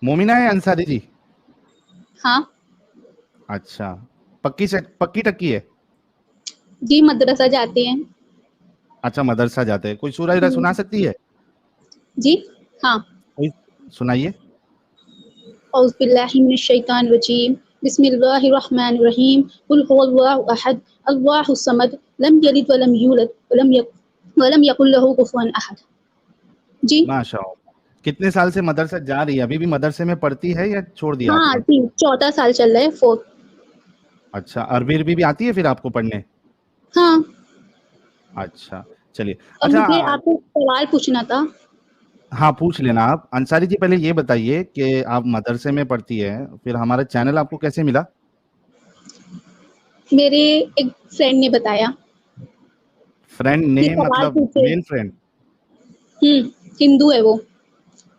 मोमिना है अंसारी जी? हाँ अच्छा, पक्की टक्की है? जी, मदरसा जाते हैं। अच्छा, मदरसा जाते हैं। कोई सूरह सुना सकती है? जी हाँ। कोई सुनाइए। औज़ु बिल्लाहि मिनश शैतानिर रजीम, बिस्मिल्लाहिर रहमानिर रहीम, कुल हुवल्लाहु अहद, अल्लाहुस समद, लम यलिद वलम यूलद वलम यकुल लहू कुफुवन अहद। जी माशाअल्लाह। कितने साल से मदरसा जा रही है? अभी भी मदरसे में पढ़ती है या छोड़ दिया हाँ आपने? जी, चौथा साल चल रहा है, फोर्थ। अच्छा, अरबी भी आती है फिर आपको पढ़ने? हाँ। अच्छा, चलिए। और अच्छा, मुझे आपसे सवाल पूछना था। हाँ पूछ लेना आप। अंसारी जी पहले ये बताइए कि आप मदरसे में पढ़ती है, फिर हमारा चैनल आपको कैसे मिला? मेरे एक फ्रेंड ने बताया फ्रेंड कि ने सवाल मतलब पूछे। Male friend? हिंदू है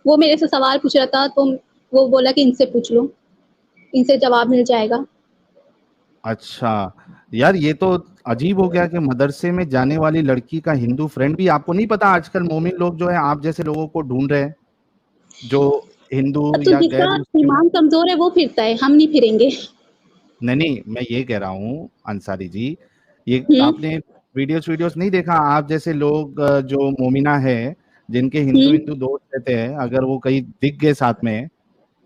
वो मेरे से सवाल पूछ रहा था, तो वो बोला कि इनसे पूछ लो, इनसे जवाब मिल जाएगा। अच्छा, यार ये तो अजीब हो गया कि मदरसे में जाने वाली लड़की का हिंदू फ्रेंड भी। आपको नहीं पता आजकल मोमिन लोग जो है आप जैसे लोगों को ढूंढ रहे हैं, जो हिंदू तो या गैर जिसका मुस्लिम। ईमान कमजोर है वो फिरता है, हम नहीं फिरेंगे। नहीं नहीं, मैं ये कह रहा हूँ अंसारी जी, ये हम्म आपने वीडियोस नहीं देखा? आप जैसे लोग जो मोमिना है, जिनके हिंदू हम्म हिंदू दोस्त रहते हैं, अगर वो कहीं दिख गए साथ में,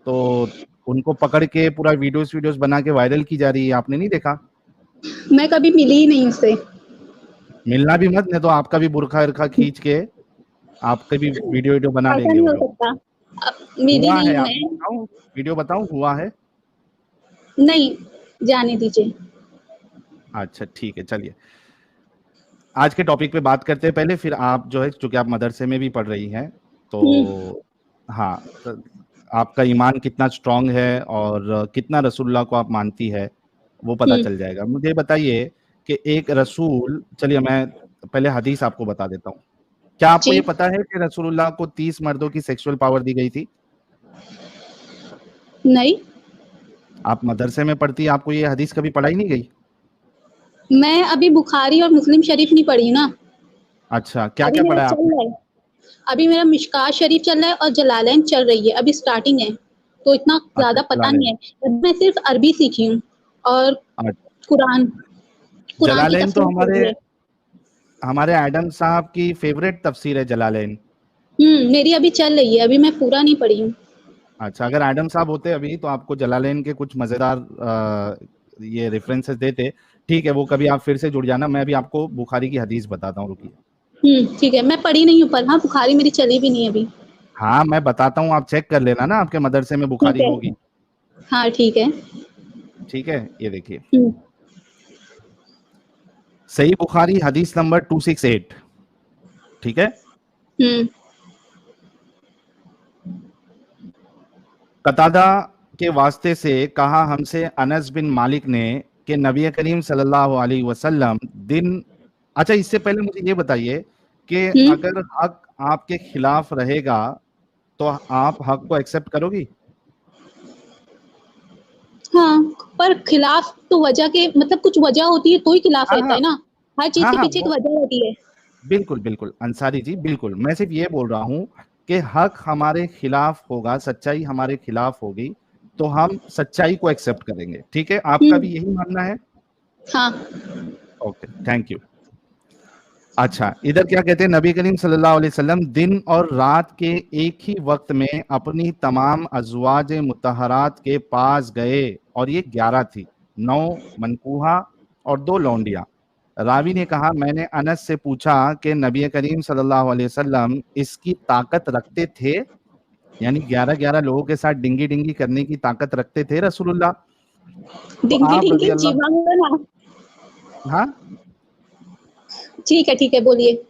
तो उनको पकड़ के पूरा वीडियोस बना के वायरल की जा रही है। आपने नहीं देखा? मैं कभी मिली ही नहीं उससे। मिलना भी मत, नहीं तो आपका भी बुरखा इरखा खींच के आपके भी वीडियो बना ऐसा देंगे नहीं वो हो लोग। सकता। मिली हुआ नहीं है, हूँ आपको मैं। बताऊं? वीडियो बताऊं, हुआ है। नहीं, जाने दीजिए। अच्छा ठीक है, चलिए आज के टॉपिक पे बात करते हैं पहले, फिर आप जो है, चूंकि आप मदरसे में भी पढ़ रही हैं, हम्म तो हाँ, तो आपका ईमान कितना स्ट्रांग है और कितना रसूलुल्लाह को आप मानती है, वो पता हम्म चल जाएगा। मुझे बताइए कि एक रसूल, चलिए मैं पहले हदीस आपको बता देता हूँ। क्या आपको जी ये पता है कि रसूलुल्लाह को 30 मर्दों की सेक्सुअल पावर दी गई थी? नहीं, आप मदरसे में पढ़ती है, आपको ये हदीस कभी पढ़ाई नहीं गई? मैं अभी बुखारी और मुस्लिम शरीफ नहीं पढ़ी ना। अच्छा, क्या अभी क्या मेरा पढ़ा है चल आपने? रहा है। अभी मेरा मिशकात शरीफ चल रहा है और जलालैन चल रही है, अभी स्टार्टिंग है, तो इतना अच्छा, ज्यादा पता नहीं जलालैन। है। मैं सिर्फ अरबी सीखी हूँ और कुरान कुरान की जलालैन तो तफसीर हमारे पढ़ी है। हमारे एडम साहब की फेवरेट तफसीर है जलालैन। मेरी अभी चल रही है, अभी मैं पूरा नहीं पढ़ी हूँ। अच्छा, अगर एडम साहब होते अभी तो आपको जलालैन के कुछ मजेदार ये रेफरेंसेस देते। ठीक है, वो कभी आप फिर से जुड़ जाना, मैं अभी आपको बुखारी की हदीस बताता हूँ, रुकिए। ठीक है, मैं पढ़ी नहीं हूँ, पर हाँ बुखारी मेरी चली भी नहीं अभी। हाँ मैं बताता हूँ, आप चेक कर लेना ना, आपके मदरसे में ठीक बुखारी है। होगी। हाँ ठीक है। ठीक है, ये देखिए, हम्म सही बुखारी हदीस नंबर 268। ठीक है। हम्म कतादा के वास्ते से कहा हमसे अनस बिन मालिक ने कि नबी करीम सल्लल्लाहु अलैहि वसल्लम दिन। अच्छा, इससे पहले मुझे ये बताइए कि हम्म अगर हक आपके खिलाफ रहेगा तो आप हक को एक्सेप्ट करोगी? हाँ, पर खिलाफ तो वजह के मतलब कुछ वजह होती है तो ही खिलाफ हाँ रहता हाँ है ना। हर चीज हाँ के हाँ, पीछे एक वो वजह होती है। बिल्कुल बिल्कुल अंसारी जी, बिल्कुल। मैं सिर्फ ये बोल रहा हूँ कि हक हमारे खिलाफ होगा, सच्चाई हमारे खिलाफ होगी, तो हम सच्चाई को एक्सेप्ट करेंगे। ठीक है, आपका भी हम्म यही मानना है? हाँ। Okay, thank you. अच्छा, इधर क्या कहते हैं, नबी करीम सल्लल्लाहु अलैहि वसल्लम दिन और रात के एक ही वक्त में अपनी तमाम अज़वाज मुतहरात के पास गए, और ये 11 थी, 9 मनकूहा और 2 लौंडियां। रावी ने कहा, मैंने अनस से पूछा कि नबी करीम सल्लल्लाहु अलैहि वसल्लम इसकी ताकत रखते थे, यानी 11-11 लोगों के साथ डिंगी डिंगी करने की ताकत रखते थे रसूलुल्लाह? तो डिंकी आप रजी डिंकी अल्लाह। जीवा ना। हाँ, ठीक है बोलिए।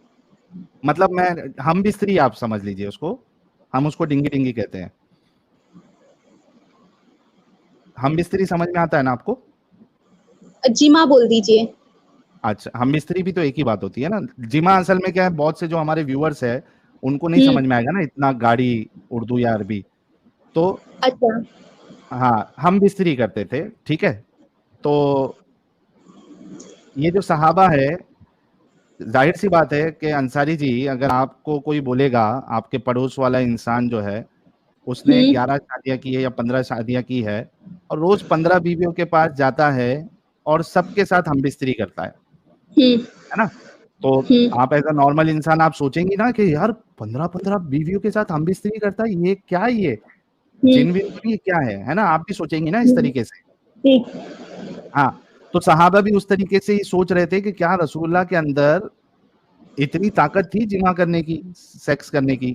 मतलब मैं, हम बिस्तरी आप समझ लीजिए उसको, हम उसको डिंगी डिंगी कहते हैं। हम बिस्तरी समझ में आता है ना आपको? जिमा बोल दीजिए। अच्छा, हम बिस्तरी भी तो एक ही बात होती है ना। जिमा असल में क्या है, बहुत से जो हमारे व्यूअर्स है उनको नहीं समझ हम्म में आएगा ना इतना गाड़ी उर्दू या अरबी। तो अच्छा। हाँ, हम बिस्तरी करते थे, ठीक है। तो ये जो सहाबा है, जाहिर सी बात है कि अंसारी जी, अगर आपको कोई बोलेगा, आपके पड़ोस वाला इंसान जो है, उसने 11 शादियां की है या 15 शादियां की है और रोज 15 बीवियों के पास जाता है और सबके साथ हम बिस्तरी करता है ना। तो आप एज अ नॉर्मल इंसान आप सोचेंगी ना कि यार 15-15 बीवियों के साथ हम बिस्तरी करता है, ये क्या है, ये जिन विन तो नहीं क्या है ना, आप भी सोचेंगी ना इस तरीके से। हाँ, तो सहाबा भी उस तरीके से ही सोच रहे थे कि क्या रसूलुल्लाह के अंदर इतनी ताकत थी जिमा करने की, सेक्स करने की।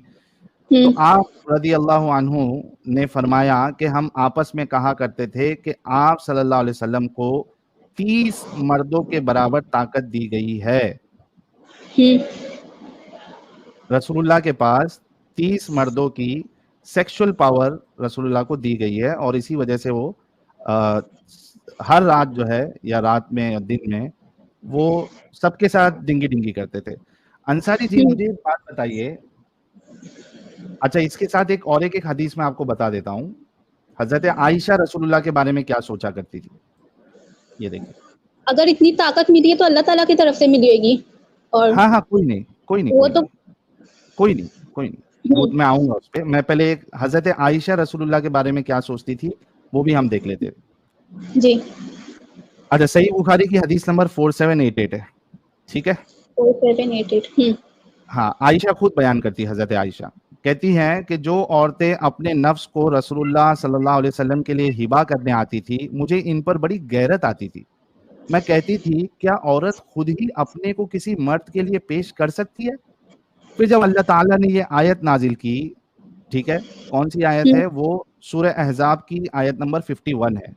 तो आप रदी अल्लाह अन्हु ने फरमाया कि हम आपस में कहा करते थे कि आप सल्लल्लाहु अलैहि वसल्लम को 30 मर्दों के बराबर ताकत दी गई है। रसूलुल्लाह के पास 30 मर्दों की सेक्सुअल पावर रसूलुल्लाह को दी गई है और इसी वजह से वो हर रात जो है या रात में या दिन में वो सबके साथ डिंगी डिंगी करते थे। अंसारी जी मुझे एक बात बताइए, अच्छा इसके साथ एक हदीस मैं आपको बता देता हूँ। हजरत आयशा रसूलुल्लाह के बारे में क्या सोचा करती थी, ये देखिए। अगर इतनी ताकत मिली है तो अल्लाह ताला की तरफ से मिली होगी। और हाँ कोई नहीं वो तो कोई नहीं वो मैं आऊंगा उस पे। मैं पहले एक हजरत आयशा रसूलुल्लाह के बारे में क्या सोचती थी वो भी हम देख लेते जी। अच्छा, सही बुखारी की हदीस नंबर 4788 है, ठीक है। 4788 हाँ, आयशा खुद बयान करती है, हजरत आयशा कहती हैं कि जो औरतें अपने नफ्स को रसूलुल्लाह सल्लल्लाहु अलैहि वसल्लम के लिए हिबा करने आती थी, मुझे इन पर बड़ी गैरत आती थी। मैं कहती थी क्या औरत खुद ही अपने को किसी मर्द के लिए पेश कर सकती है? फिर जब अल्लाह ताला ने ये आयत नाजिल की, ठीक है, कौन सी आयत है वो? सूरह अहज़ाब की आयत नंबर 51 है,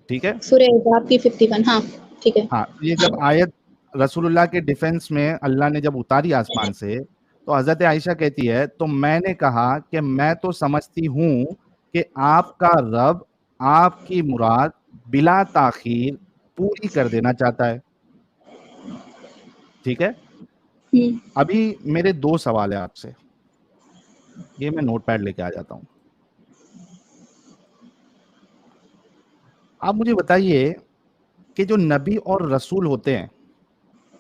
ठीक है। सूरह अहज़ाब की 51, हाँ ठीक है। हाँ, ये जब आयत रसूलुल्लाह के डिफेंस में अल्लाह ने जब उतारी आसमान से, तो हजरत आयशा कहती है तो मैंने कहा कि मैं तो समझती हूँ कि आपका रब आपकी मुराद बिला ताखीर पूरी कर देना चाहता है, ठीक है। अभी मेरे 2 सवाल है आपसे, ये मैं नोटपैड लेके आ जाता हूँ। आप मुझे बताइए कि जो नबी और रसूल होते हैं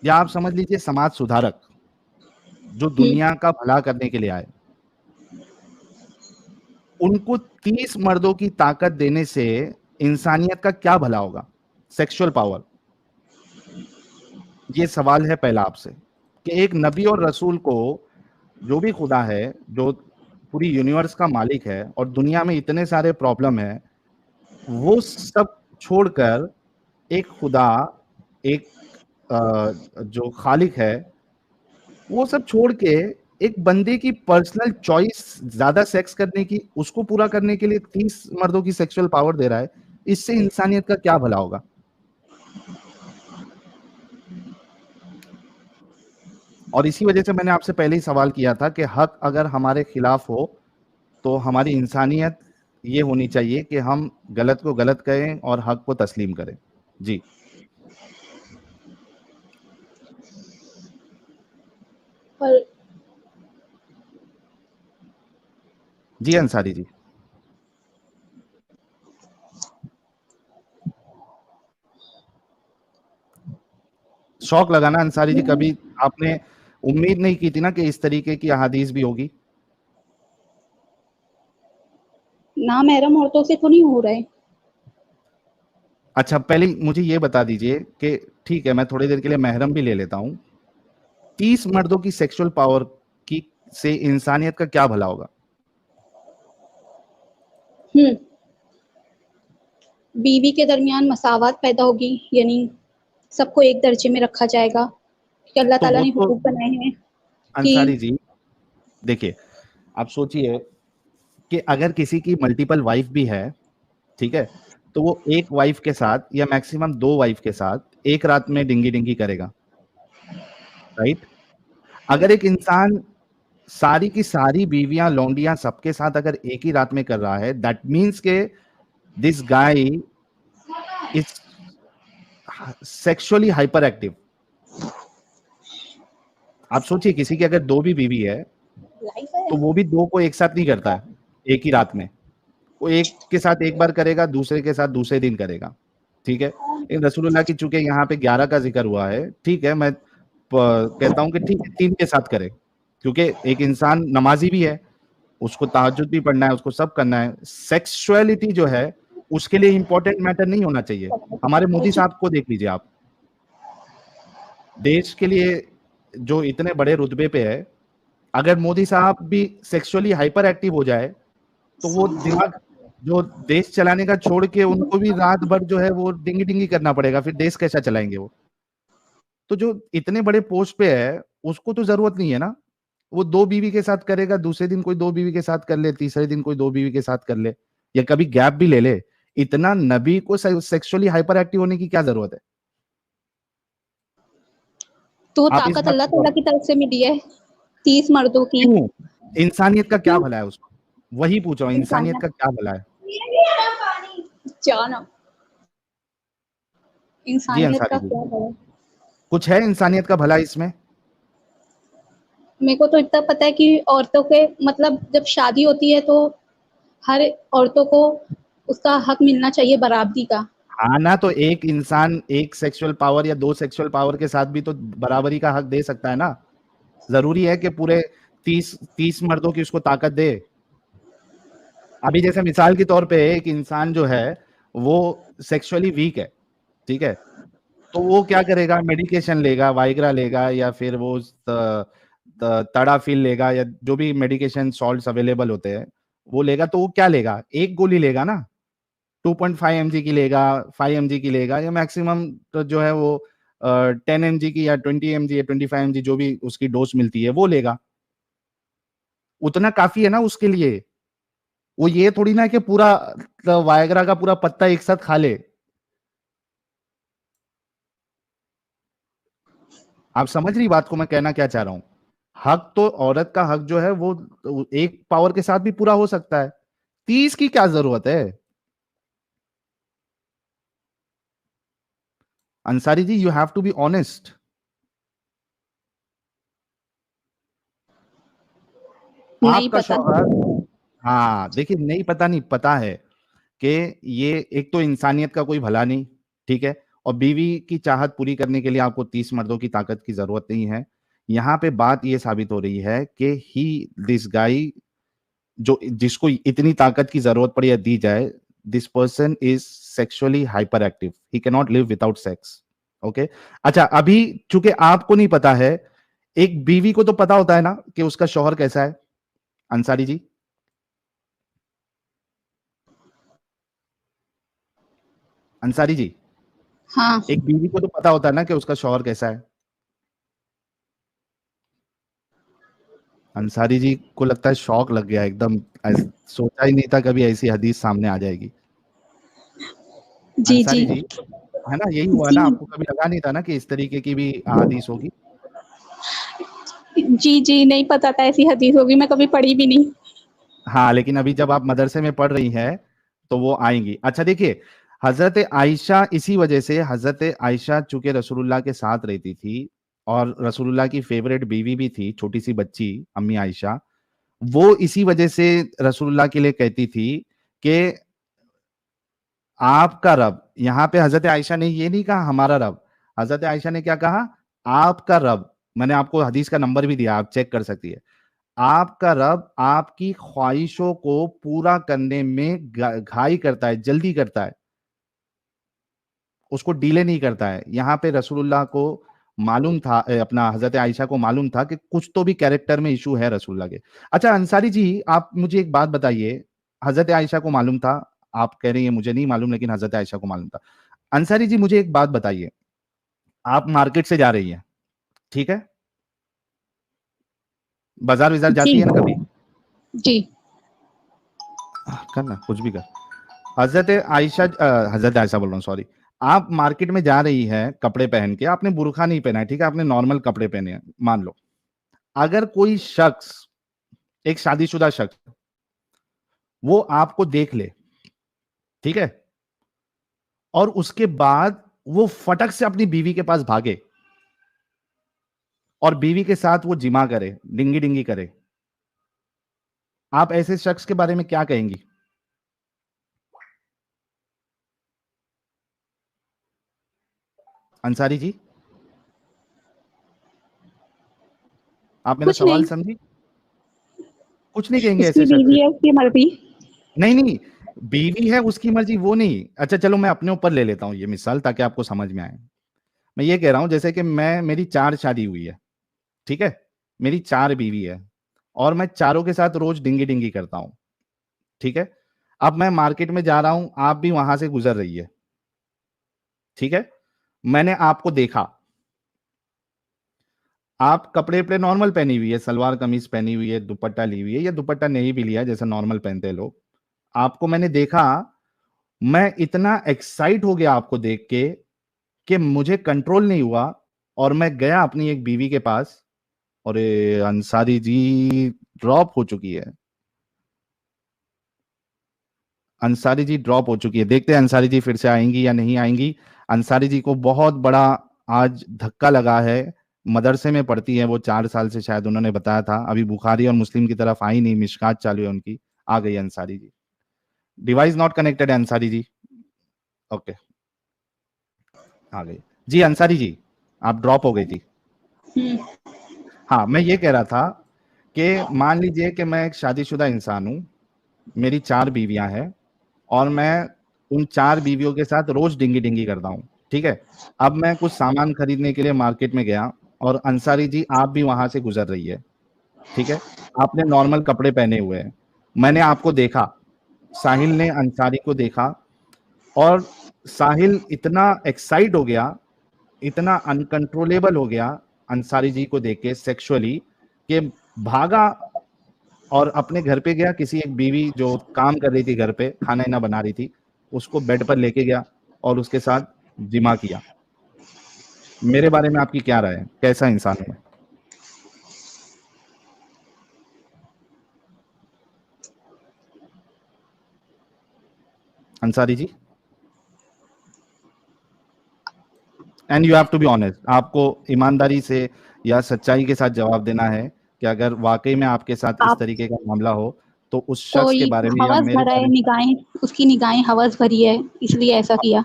या आप समझ लीजिए समाज सुधारक जो दुनिया का भला करने के लिए आए, उनको 30 मर्दों की ताकत देने से इंसानियत का क्या भला होगा? सेक्सुअल पावर, ये सवाल है पहला आपसे कि एक नबी और रसूल को जो भी खुदा है जो पूरी यूनिवर्स का मालिक है और दुनिया में इतने सारे प्रॉब्लम है, वो सब छोड़कर एक खुदा, एक जो खालिक है, वो सब छोड़ के एक बंदे की पर्सनल चॉइस ज्यादा सेक्स करने की, उसको पूरा करने के लिए 30 मर्दों की सेक्सुअल पावर दे रहा है, इससे इंसानियत का क्या भला होगा? और इसी वजह से मैंने आपसे पहले ही सवाल किया था कि हक अगर हमारे खिलाफ हो तो हमारी इंसानियत ये होनी चाहिए कि हम गलत को गलत कहें और हक को तस्लीम करें। जी पर जी अंसारी जी, शौक लगाना अंसारी जी, कभी आपने उम्मीद नहीं की थी ना कि इस तरीके की अहादीस भी होगी? ना महरम औरतों से तो नहीं हो रहा है। अच्छा, पहले मुझे ये बता दीजिए कि ठीक है मैं थोड़ी देर के लिए महरम भी ले लेता हूँ, 30 मर्दों की सेक्सुअल पावर की से इंसानियत का क्या भला होगा? बीवी के दरमियान मसावत पैदा होगी, यानी सबको एक दर्जे में रखा जाएगा कि अल्लाह तो ताला वो ने तो हुकूक बनाए हैं कि अंसारी जी देखिए, आप सोचिए कि अगर किसी की मल्टीपल वाइफ भी है, ठीक है, तो वो एक वाइफ के साथ या मैक्सिमम 2 वाइफ के साथ एक रात में डिंगी डिंगी करेगा, राइट? अगर एक इंसान सारी की सारी बीवियां लौंडियां सबके साथ अगर एक ही रात में कर रहा है, दैट मीन्स के this guy is sexually hyper active. आप सोचिए किसी की अगर 2 भी बीवी है तो वो भी 2 को एक साथ नहीं करता है एक ही रात में, वो एक के साथ एक बार करेगा, दूसरे के साथ दूसरे दिन करेगा, ठीक है। लेकिन रसूलुल्लाह की चूंकि यहाँ पे 11 का जिक्र हुआ है, ठीक है, मैं कहता हूं कि ठीक है 3 के साथ करे, क्योंकि एक इंसान नमाजी भी है, उसको तहज्जुद भी पढ़ना है, उसको सब करना है। सेक्सुअलिटी जो है उसके लिए इंपॉर्टेंट मैटर नहीं होना चाहिए। हमारे मोदी साहब को देख लीजिए आप, देश के लिए जो इतने बड़े रुतबे पे है, अगर मोदी साहब भी सेक्सुअली हाइपर एक्टिव हो जाए तो वो दिमाग जो देश चलाने का छोड़ के उनको भी रात भर जो है वो डिंगी डिंगी करना पड़ेगा, फिर देश कैसा चलाएंगे वो। तो जो इतने बड़े पोस्ट पे है उसको तो जरूरत नहीं है ना, वो दो बीवी के साथ करेगा, दूसरे दिन कोई दो बीवी के साथ कर ले, तीसरे दिन कोई दो बीवी के साथ कर ले, या कभी गैप भी ले ले। इतना नबी को सेक्सुअली हाइपर एक्टिव होने की क्या जरूरत है? तो वो आप इस ताकत बात अल्लाह को ताला गौर की तरफ से मिली है 30 मर्दों की। क्यों? इंसानियत का क्या क्यों? भला है उसमें? वही पूछ रहा हूँ, इंसानियत इंसानियत का क्या भला है? जाना, जी इंसानियत अंसारी का जी, क्या है? कुछ है इंसानियत का भला इसमें? मेरे को तो इतना पता है कि औरतों के मतलब जब शादी होती है तो हर औरतों को उसका हक मिलना चाहिए बराबरी का। हाँ ना, तो एक इंसान एक सेक्सुअल पावर या दो सेक्सुअल पावर के साथ भी तो बराबरी का हक दे सकता है ना। जरूरी है कि पूरे 30 मर्दों की उसको ताकत दे? अभी जैसे मिसाल के तौर पे एक इंसान जो है वो सेक्सुअली वीक है, ठीक है, तो वो क्या करेगा? मेडिकेशन लेगा, वाइग्रा लेगा, या फिर वो तड़ाफिल लेगा, या जो भी मेडिकेशन सॉल्ट्स अवेलेबल होते हैं वो लेगा। तो वो क्या लेगा? एक गोली लेगा ना, 2.5 mg की लेगा, 5 mg की लेगा, या मैक्सिमम तो जो है वो 10 mg की या 20 mg या 25 mg जो भी उसकी डोज मिलती है वो लेगा। उतना काफी है ना उसके लिए। वो ये थोड़ी ना कि पूरा वायग्रा का पूरा पत्ता एक साथ खा ले। आप समझ रही बात को मैं कहना क्या चाह रहा हूं? हक तो औरत का हक जो है वो एक पावर के साथ भी पूरा हो सकता है, 30 की क्या जरूरत है? Ansari ji, you have to be honest. नहीं आपका पता। शौहर, हाँ देखिए, नहीं पता नहीं, पता है कि ये एक तो इंसानियत का कोई भला नहीं, ठीक है, और बीवी की चाहत पूरी करने के लिए आपको 30 मर्दों की ताकत की जरूरत नहीं है। यहां पे बात ये साबित हो रही है कि ही दिस गाय, जो जिसको इतनी ताकत की जरूरत पड़ी या दी जाए, this person is sexually hyper active, he can not live without sex. Okay, अच्छा, अभी चूंकि आपको नहीं पता है, एक बीवी को तो पता होता है ना कि उसका शौहर कैसा है, अंसारी जी? अंसारी जी, हाँ। एक बीवी को तो पता होता है ना कि उसका शौहर कैसा है। अंसारी जी को लगता है शौक लग गया एकदम, सोचा ही नहीं था कभी ऐसी हदीस सामने आ जाएगी। जी जी। अंसारी जी, है ना, यही हुआ जी ना, आपको कभी लगा नहीं था ना कि इस तरीके की भी हदीस होगी? जी। जी नहीं पता था ऐसी हदीस होगी, मैं कभी पढ़ी भी नहीं। हाँ, लेकिन अभी जब आप मदरसे में पढ़ रही हैं तो वो आएंगी। अच्छा देखिए, हजरत आयशा, इसी वजह से हजरत आयशा चूंकि रसूलुल्लाह के साथ रहती थी और रसूलुल्लाह की फेवरेट बीवी भी थी, छोटी सी बच्ची अम्मी आयशा, वो इसी वजह से रसूलुल्लाह के लिए कहती थी कि आपका रब, यहां पे हजरत आयशा ने ये नहीं कहा हमारा रब, हजरत आयशा ने क्या कहा? आपका रब। मैंने आपको हदीस का नंबर भी दिया, आप चेक कर सकती है। आपका रब आपकी ख्वाहिशों को पूरा करने में घाई करता है, जल्दी करता है, उसको डीले नहीं करता है। यहाँ पे रसूलुल्लाह को मालूम था, अपना हजरत आयशा को मालूम था कि कुछ तो भी कैरेक्टर में इशू है रसूलुल्लाह के। अच्छा अंसारी जी, आप मुझे एक बात बताइए, हजरत आयशा को मालूम था, आप कह रही हैं मुझे नहीं मालूम, लेकिन हजरत आयशा को मालूम था। अंसारी जी, मुझे एक बात बताइए, आप मार्केट से जा रही हैं, ठीक है, बाजार विजार जी जाती है ना कभी? जी। करना कुछ भी कर। हजरत आयशा, हजरत आयशा बोल रहा हूँ, सॉरी। आप मार्केट में जा रही है कपड़े पहन के, आपने बुरखा नहीं पहना है, ठीक है, आपने नॉर्मल कपड़े पहने हैं, मान लो। अगर कोई शख्स, एक शादीशुदा शख्स, वो आपको देख ले, ठीक है, और उसके बाद वो फटक से अपनी बीवी के पास भागे और बीवी के साथ वो जिमा करे, डिंगी डिंगी करे, आप ऐसे शख्स के बारे में क्या कहेंगी? अंसारी जी, आप मेरा कुछ सवाल नहीं। समझी? कुछ नहीं कहेंगे उसकी ऐसे शख्स। बीवी है, उसकी मर्जी। नहीं नहीं, बीवी है उसकी मर्जी वो नहीं। अच्छा चलो मैं अपने ऊपर ले लेता हूँ ये मिसाल ताकि आपको समझ में आए। मैं ये कह रहा हूँ जैसे कि मेरी 4 शादी हुई है, ठीक है, मेरी 4 बीवी है और मैं चारों के साथ रोज डिंगी डिंगी करता हूँ, ठीक है। अब मैं मार्केट में जा रहा हूं, आप भी वहां से गुजर रही है, ठीक है। मैंने आपको देखा, आप कपड़े पे नॉर्मल पहनी हुई है, सलवार कमीज पहनी हुई है, दुपट्टा ली हुई है, या दुपट्टा नहीं भी लिया जैसे नॉर्मल पहनते हैं लोग। आपको मैंने देखा, मैं इतना एक्साइट हो गया आपको देख के कि मुझे कंट्रोल नहीं हुआ और मैं गया अपनी एक बीवी के पास। और अंसारी जी ड्रॉप हो चुकी है, अंसारी जी ड्रॉप हो चुकी है। देखते हैं अंसारी जी फिर से आएंगी या नहीं आएंगी। अंसारी जी को बहुत बड़ा आज धक्का लगा है। मदरसे में पढ़ती है वो, 4 साल से शायद उन्होंने बताया था। अभी बुखारी और मुस्लिम की तरफ आई नहीं, मिशकात चालू है उनकी। आ गई Ansari ji. Device not connected है अंसारी जी। ओके, आ गई जी अंसारी जी, आप ड्रॉप हो गई थी। हाँ, मैं ये कह रहा था कि मान लीजिए कि मैं एक शादीशुदा इंसान हूं, मेरी 4 बीवियां हैं और मैं उन 4 बीवियों के साथ रोज डिंगी डिंगी करता हूँ, ठीक है। अब मैं कुछ सामान खरीदने के लिए मार्केट में गया और अंसारी जी आप भी वहां से गुजर रही है, ठीक है। आपने नॉर्मल कपड़े पहने हुए हैं, मैंने आपको देखा, साहिल ने अंसारी को देखा और साहिल इतना एक्साइट हो गया, इतना अनकंट्रोलेबल हो गया अंसारी जी को देख के सेक्सुअली, कि भागा और अपने घर पे गया। किसी एक बीवी जो काम कर रही थी घर पे, खाना ना बना रही थी, उसको बेड पर लेके गया और उसके साथ जिमा किया। मेरे बारे में आपकी क्या राय है, कैसा इंसान हूं मैं? Ansari ji, and you have to be honest, आपको ईमानदारी से या सच्चाई के साथ जवाब देना है कि अगर वाकई में आपके साथ इस आप तरीके का मामला हो तो उस शख्स के कोई बारे में या हवस मेरे भरा है, बारे में। निगाहें, उसकी निगाहें हवस भरी है, इसलिए ऐसा किया।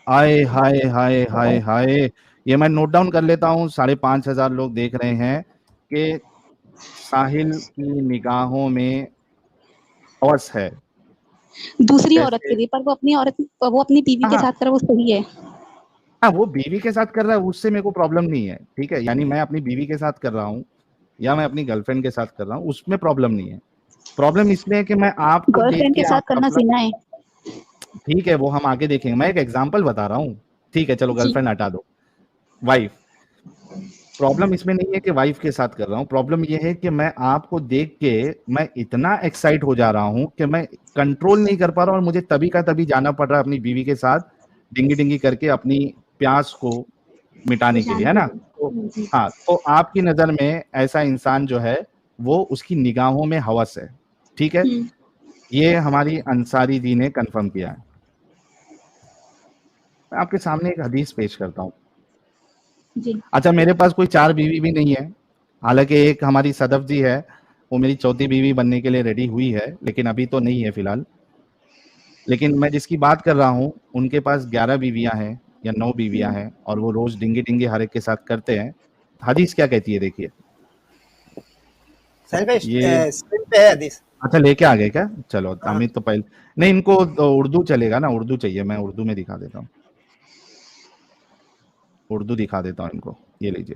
आए हाय हाय हाय हाय, ये मैं नोट डाउन कर लेता हूँ। 5,500 लोग देख रहे हैं कि साहिल की निगाहों में हवस है। दूसरी औरत कैसे? के लिए, पर वो अपनी बीवी के हाँ साथ करे, वो सही है। हाँ, वो बीवी के साथ कर रहा है उससे मेरे को प्रॉब्लम नहीं है, ठीक है। यानी मैं अपनी बीवी के साथ कर रहा हूँ या मैं अपनी गर्लफ्रेंड के साथ कर रहा हूँ, उसमें प्रॉब्लम नहीं है। प्रॉब्लम इसमें है कि मैं आपको देख गर्लफ्रेंड के के साथ आप करना कपड़ा, जिना है। ठीक है वो हम आगे देखेंगे, मैं एक एग्जांपल बता रहा हूँ, ठीक है। चलो जी। गर्लफ्रेंड हटा दो, वाइफ। प्रॉब्लम इसमें नहीं है कि वाइफ के साथ कर रहा हूँ, प्रॉब्लम ये है कि मैं आपको देख के मैं इतना एक्साइट हो जा रहा हूँ कि मैं कंट्रोल नहीं कर पा रहा हूँ और मुझे तभी का तभी जाना पड़ रहा है अपनी बीवी के साथ डिंगी डिंगी करके अपनी प्यास को मिटाने के लिए, है ना। तो जी। हाँ, तो आपकी नजर में ऐसा इंसान जो है वो उसकी निगाहों में हवस है, ठीक है। ये हमारी अंसारी जी ने कंफर्म किया है। मैं आपके सामने एक हदीस पेश करता हूँ। जी। अच्छा, मेरे पास कोई 4 बीवी भी नहीं है, हालांकि एक हमारी सदफ जी है, वो मेरी चौथी बीवी बनने के लिए रेडी हुई है, लेकिन अभी तो नहीं है फिलहाल। लेकिन मैं जिसकी बात कर रहा हूँ उनके पास 11 बीवियां हैं या 9 बीवियां हैं और वो रोज डिंगी डिंगी हर एक के साथ करते हैं। हदीस क्या कहती है देखिए। साहिल भाई ये स्क्रीन पे है हदीस। अच्छा लेके आ गए क्या? चलो हाँ। अमित तो पहले नहीं, इनको उर्दू चलेगा ना, उर्दू चाहिए, मैं उर्दू में दिखा देता हूँ, उर्दू दिखा देता हूँ इनको। ये लीजिए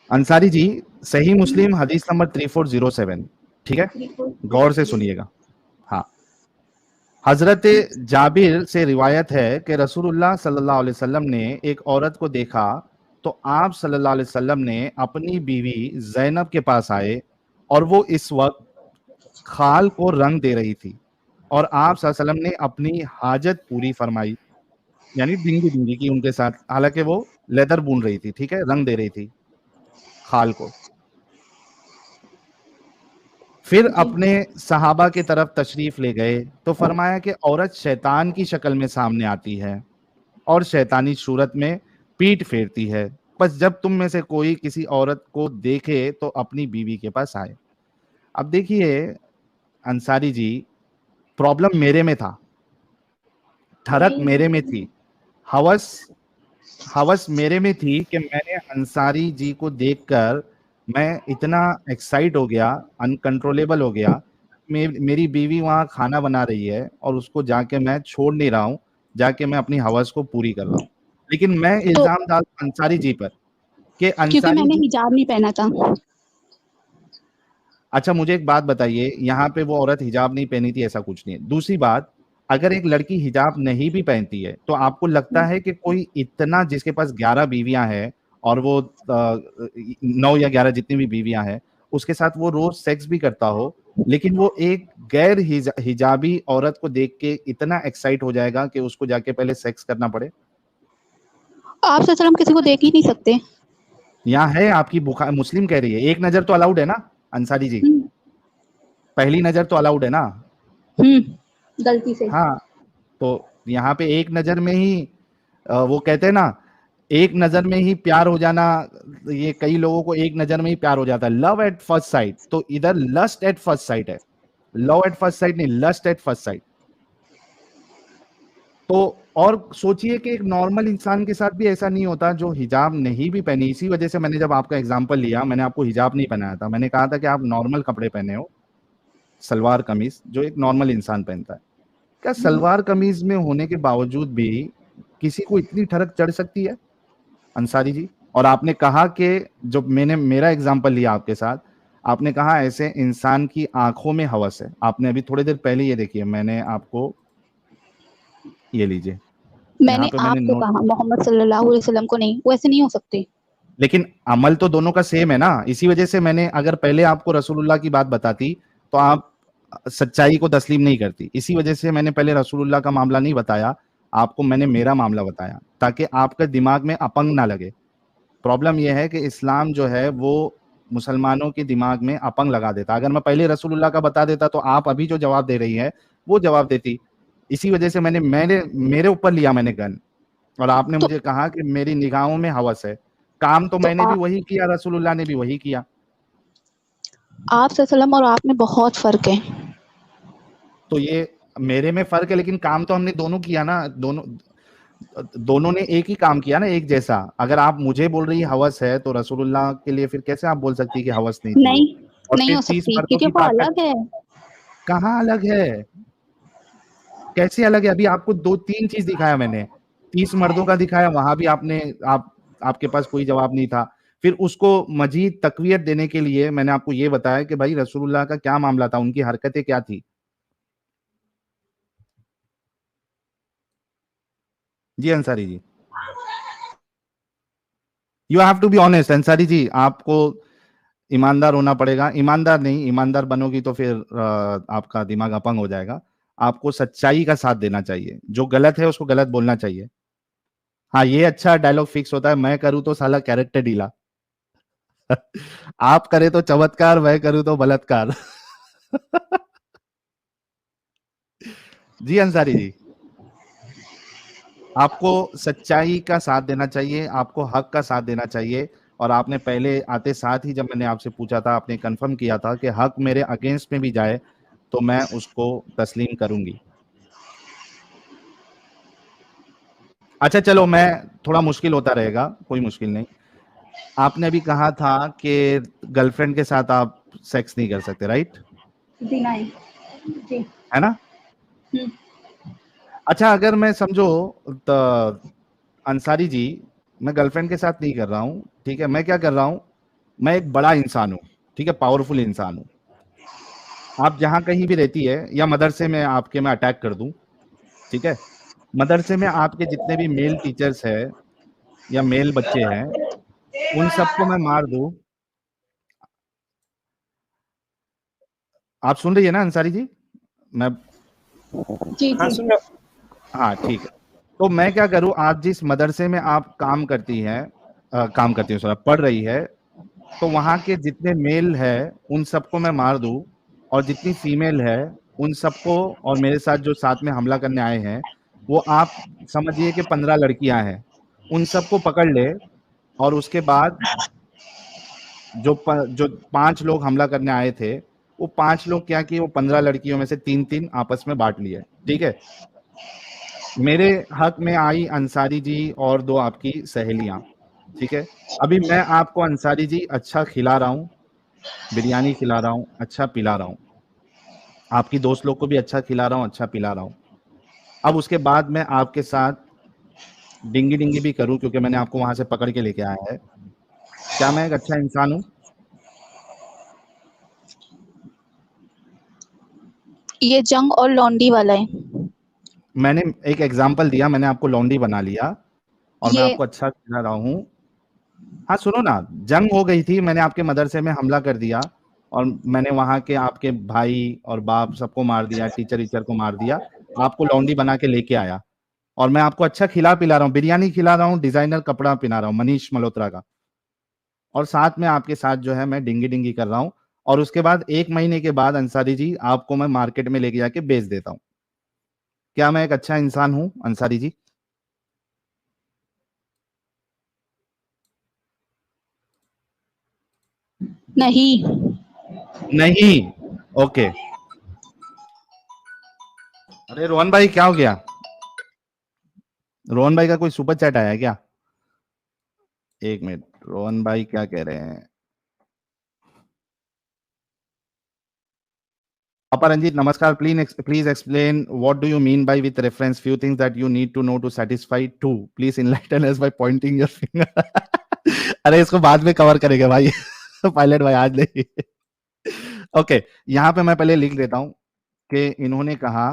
अंसारी जी, सही मुस्लिम हदीस नंबर 3407, ठीक है, गौर से सुनिएगा। हाँ, हजरत जाबिर से रिवायत है कि रसूलुल्लाह सल्लल्लाहु अलैहि वसल्लम ने एक औरत को देखा तो आप सल्लल्लाहु अलैहि वसल्लम ने अपनी बीवी जैनब के पास आए और वो इस वक्त खाल को रंग दे रही थी और आप सल्लल्लाहु अलैहि वसल्लम ने अपनी हाजत पूरी फरमाई, यानी डिंगी डिंगी की उनके साथ, हालांकि वो लेदर बुन रही थी, ठीक है, रंग दे रही थी खाल को। फिर अपने सहाबा की तरफ तशरीफ ले गए तो फरमाया कि औरत शैतान की शक्ल में सामने आती है और शैतानी सूरत में पीठ फेरती है, बस जब तुम में से कोई किसी औरत को देखे तो अपनी बीवी के पास आए। अब देखिए अंसारी जी, प्रॉब्लम मेरे में था, ठरक मेरे में थी, हवस हवस मेरे में थी कि मैंने अंसारी जी को देखकर मैं इतना एक्साइट हो गया, अनकंट्रोलेबल हो गया। मेरी बीवी वहां खाना बना रही है और उसको जाके मैं छोड़ नहीं रहा हूँ, जाके मैं अपनी हवस को पूरी कर रहा हूँ। लेकिन मैं तो इल्जाम डालता अंसारी जी पर कि क्योंकि अंसारी मैंने जी। हिजाब नहीं पहना था। अच्छा मुझे एक बात बताइए, यहाँ पे वो औरत हिजाब नहीं पहनी थी ऐसा कुछ नहीं है। दूसरी बात, अगर एक लड़की हिजाब नहीं भी पहनती है तो आपको लगता है कि कोई इतना, जिसके पास 11 बीवियां हैं और वो 9 या 11 जितनी भी बीवियां हैं, उसके साथ वो रोज सेक्स भी करता हो, लेकिन वो एक गैर हिजाबी औरत को देख के इतना एक्साइट हो जाएगा कि उसको जाके पहले सेक्स करना पड़े? आप सल्लम किसी को देख ही नहीं सकते। यहाँ है आपकी बुखार मुस्लिम कह रही है एक नजर तो अलाउड है ना अंसारी जी, हम्म। पहली नजर तो अलाउड है ना? गलती से। हाँ, तो यहाँ पे एक नजर में ही वो कहते हैं ना, एक नजर में ही प्यार हो जाना। ये कई लोगों को एक नजर में ही प्यार हो जाता है, लव एट फर्स्ट साइट। तो इधर लस्ट एट फर्स्ट साइट है, लव एट फर्स्ट साइट नहीं, लस्ट एट फर्स्ट साइट। तो और सोचिए कि एक नॉर्मल इंसान के साथ भी ऐसा नहीं होता जो हिजाब नहीं भी पहनी। इसी वजह से मैंने जब आपका एग्जांपल लिया, मैंने आपको हिजाब नहीं पहनाया था, मैंने कहा था कि आप नॉर्मल कपड़े पहने हो, सलवार कमीज जो एक नॉर्मल इंसान पहनता है। क्या सलवार कमीज में होने के बावजूद भी किसी को इतनी ठरक चढ़ सकती है अंसारी जी? और आपने कहा कि जो मैंने मेरा एग्जांपल लिया आपके साथ, आपने कहा ऐसे इंसान की आंखों में हवस है। आपने अभी थोड़ी देर पहले ये देखिए, मैंने आपको ये लीजिए, यहाँ मैंने पे मैंने आपको नोट। कहा, मोहम्मद सल्लल्लाहु अलैहि वसल्लम को नहीं, वो ऐसे नहीं हो सकते। लेकिन अमल तो दोनों का सेम है ना, इसी वजह से मैंने, अगर पहले आपको रसूलुल्लाह की बात बताती तो आप सच्चाई को तस्लीम नहीं करती। इसी वजह से मैंने पहले रसूलुल्लाह का मामला नहीं बताया आपको, मैंने मेरा मामला बताया ताकि आपके दिमाग में अपंग ना लगे। प्रॉब्लम यह है कि इस्लाम जो है वो मुसलमानों के दिमाग में अपंग लगा देता। अगर मैं पहले रसूलुल्लाह का बता देता तो आप अभी जो जवाब दे रही है वो जवाब देती। इसी वजह से मैंने मैंने मेरे ऊपर लिया मैंने गन, और आपने तो मुझे कहा कि मेरी निगाहों में हवस है। काम तो तो मैंने भी वही किया, रसूलुल्लाह ने भी वही किया। आप सल्लम और आप में बहुत फर्क है। तो ये मेरे में फर्क है, लेकिन काम तो हमने दोनों किया ना, दोनों दोनों ने एक ही काम किया ना, एक जैसा। अगर आप मुझे बोल रही हवस है तो रसूलुल्लाह के लिए फिर कैसे आप बोल सकती कि हवस नहीं थी वो? नहीं, और नहीं फिर हो 30 सकती मर्दों क्योंकि की वो ताकत अलग है। कहाँ अलग है? कैसे अलग है? अभी आपको दो तीन चीज दिखाया मैंने, 30 मर्दों का दिखाया, वहां भी आपने आपके पास कोई जवाब नहीं था। फिर उसको मजीद तकवीत देने के लिए मैंने आपको ये बताया कि भाई रसूलुल्लाह का क्या मामला था, उनकी हरकतें क्या थी। जी Ansari ji, you have to be honest Ansari ji, आपको ईमानदार होना पड़ेगा। ईमानदार नहीं, ईमानदार बनोगी तो फिर आपका दिमाग अपंग हो जाएगा। आपको सच्चाई का साथ देना चाहिए, जो गलत है उसको गलत बोलना चाहिए। हाँ, ये अच्छा डायलॉग फिक्स होता है, मैं करूँ तो साला कैरेक्टर ढीला। आप करे तो चमत्कार, मैं करूँ तो बलात्कार। जी अंसारी जी, आपको सच्चाई का साथ देना चाहिए, आपको हक का साथ देना चाहिए। और आपने पहले आते साथ ही जब मैंने आपसे पूछा था, आपने कंफर्म किया था कि हक मेरे अगेंस्ट में भी जाए तो मैं उसको तस्लीम करूंगी। अच्छा चलो, मैं थोड़ा मुश्किल होता रहेगा, कोई मुश्किल नहीं। आपने अभी कहा था कि गर्लफ्रेंड के साथ आप सेक्स नहीं कर सकते, राइट? जी नहीं। जी। है ना? हम्म। अच्छा, अगर मैं समझो तो अंसारी जी, मैं गर्लफ्रेंड के साथ नहीं कर रहा हूँ, ठीक है, मैं क्या कर रहा हूँ, मैं एक बड़ा इंसान हूँ, ठीक है, पावरफुल इंसान हूँ। आप जहां कहीं भी रहती है, या मदरसे में आपके मैं अटैक कर दूं, ठीक है, मदरसे में आपके जितने भी मेल टीचर्स हैं या मेल बच्चे हैं, उन सबको मैं मार दूं। आप सुन रही है ना अंसारी जी? मैं, जी हाँ जी। सुन रहा हाँ ठीक है। तो मैं क्या करूं, आप जिस मदरसे में आप काम करती हैं, काम करती हूँ सर, पढ़ रही है, तो वहां के जितने मेल है उन सबको मैं मार दूं, और जितनी फीमेल है उन सबको, और मेरे साथ जो साथ में हमला करने आए हैं, वो आप समझिए कि 15 लड़कियां हैं, उन सबको पकड़ ले। और उसके बाद जो 5 लोग हमला करने आए थे, वो 5 लोग क्या किए, वो 15 लड़कियों में से 3-3 आपस में बांट लिए, ठीक है। मेरे हक में आई अंसारी जी और 2 आपकी सहेलियां, ठीक है, अभी मैं आपको अंसारी जी अच्छा खिला रहा हूँ, बिरयानी खिला रहा हूँ, अच्छा पिला रहा हूँ, आपकी दोस्त लोग को भी अच्छा खिला रहा हूँ, अच्छा पिला रहा हूँ। अब उसके बाद मैं आपके साथ डिंगी डिंगी भी करूं क्योंकि मैंने आपको वहां से पकड़ के लेके आया है, क्या मैं एक अच्छा इंसान हूं? ये जंग और लौंडी वाला है। मैंने एक एग्जाम्पल दिया, मैंने आपको लौंडी बना लिया और मैं ये आपको अच्छा खिला रहा हूँ। हाँ सुनो ना, जंग हो गई थी, मैंने आपके मदरसे में हमला कर दिया और मैंने वहां के आपके भाई और बाप सबको मार दिया, टीचर टीचर को मार दिया, आपको लौंडी बना के लेके आया और मैं आपको अच्छा खिला पिला रहा हूँ, बिरयानी खिला रहा हूँ, डिजाइनर कपड़ा पहना रहा हूँ मनीष मल्होत्रा का, और साथ में आपके साथ जो है मैं डिंगी डिंगी कर रहा हूँ, और उसके बाद 1 महीने के बाद अंसारी जी आपको मैं मार्केट में लेके जाके बेच देता हूँ। क्या मैं एक अच्छा इंसान हूँ अंसारी जी? नहीं। नहीं। ओके। अरे रोहन भाई क्या हो गया? रोहन भाई का कोई सुपर चैट आया है क्या? एक मिनट, रोहन भाई क्या कह रहे हैं? Papa Ranjit, namaskar. Please explain what do you mean by with reference. Few things that you need to know to satisfy two. Please enlighten us by pointing your finger. अरे इसको बाद में कवर करेंगे भाई पायलट भाई आज नहीं। Okay, यहाँ पे मैं पहले लिख देता हूँ कि इन्होंने कहा